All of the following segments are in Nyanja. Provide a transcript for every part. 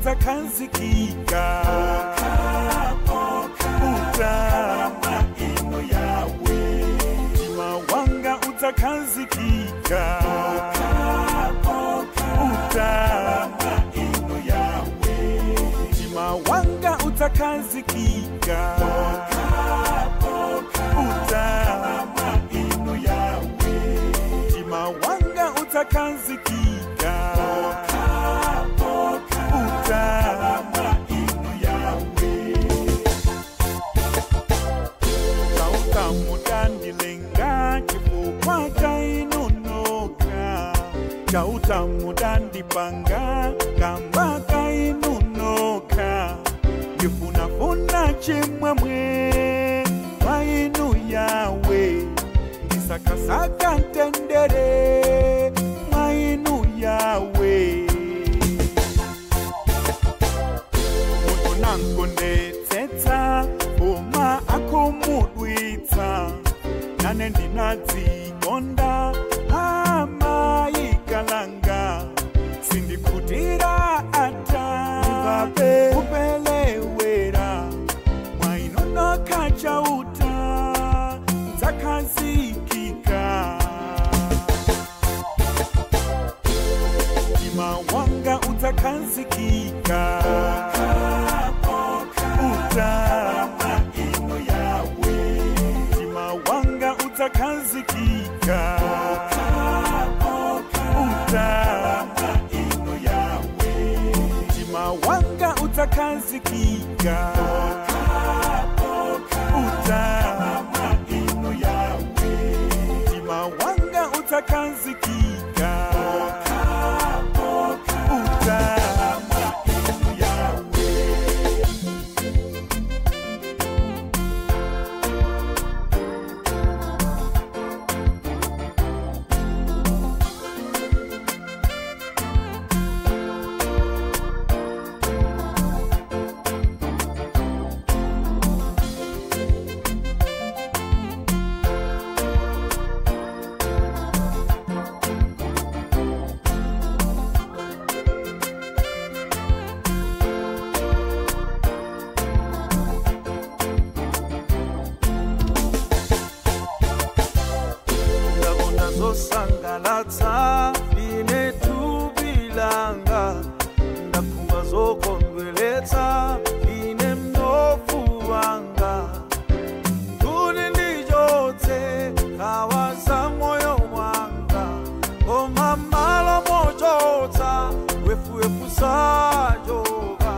utakanzikika utama ino yawe mtima wanga utakanzikika utama ino yawe mtima wanga utakanzikika utama ino yawe mtima wanga utakanzikika utama ino yawe kautamudanilenga chifukwa kainunoka kautamudandipanga kamba kainunoka ndifunafuna chimwemwe mainu yawe ndisakasaka ntendere mainu yawe muntu nankondetsetsa uma akumudwitsa nane ndinadzikonda amayikalanga sindikutira ata ngabe kupelewera mwainonoka chauta dzakazikika mtima wanga udzakanzikika utama ino yawe mtima wanga udzakanzikika utama ino yawe mtima wanga udzakanzikika utama ino yawe mtima wanga udzakanzikika utama ino yawe sangalatsa ine tubilanga ndakumva zokondweletsa ine mnofu wanga tuli ndijotse kawaza moyo wanga koma malo mochotsa wefuwefu sajoga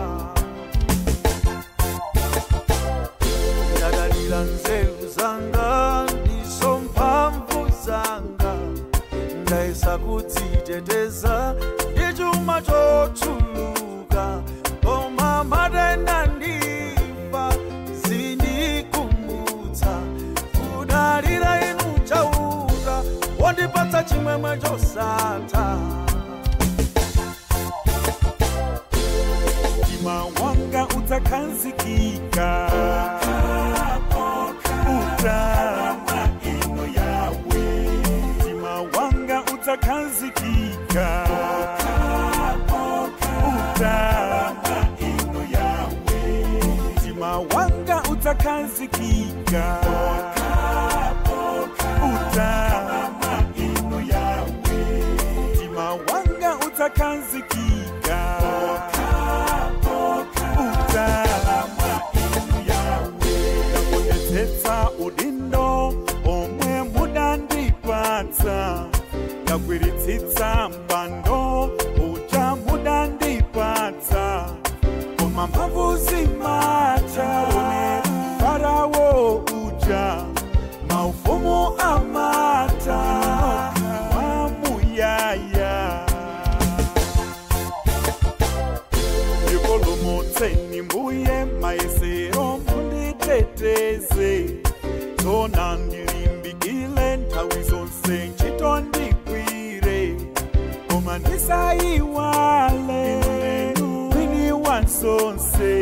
ndadalira nzeru zanga ndiso mphamvu zanga ndaisa kudziteteza ndichuma chochuluka koma matenda ndifa zindikumbutsa kudalira inu chauta wandipatsa chimwemwe chosatha mtima wanga udzakanzikika utama ino yawe mtima wanga udzakanzikika utama ino yawe mtima wanga udzakanzikika utama ino yawe mtima wanga udzakanzikika utama ino yawe ndakondetsetsa udindo omwe mudandipatsa ndakwiritsitsa mpando uja mudandipatsa koma mphamvu zimatha one Farao uja maufumu amatha wamuyaya ndikolumutseni mbuye mayesero munditeteze zona ndilimbikile nthawi zonse ntchito ndigwire koma ndisayiwale mwini wansonse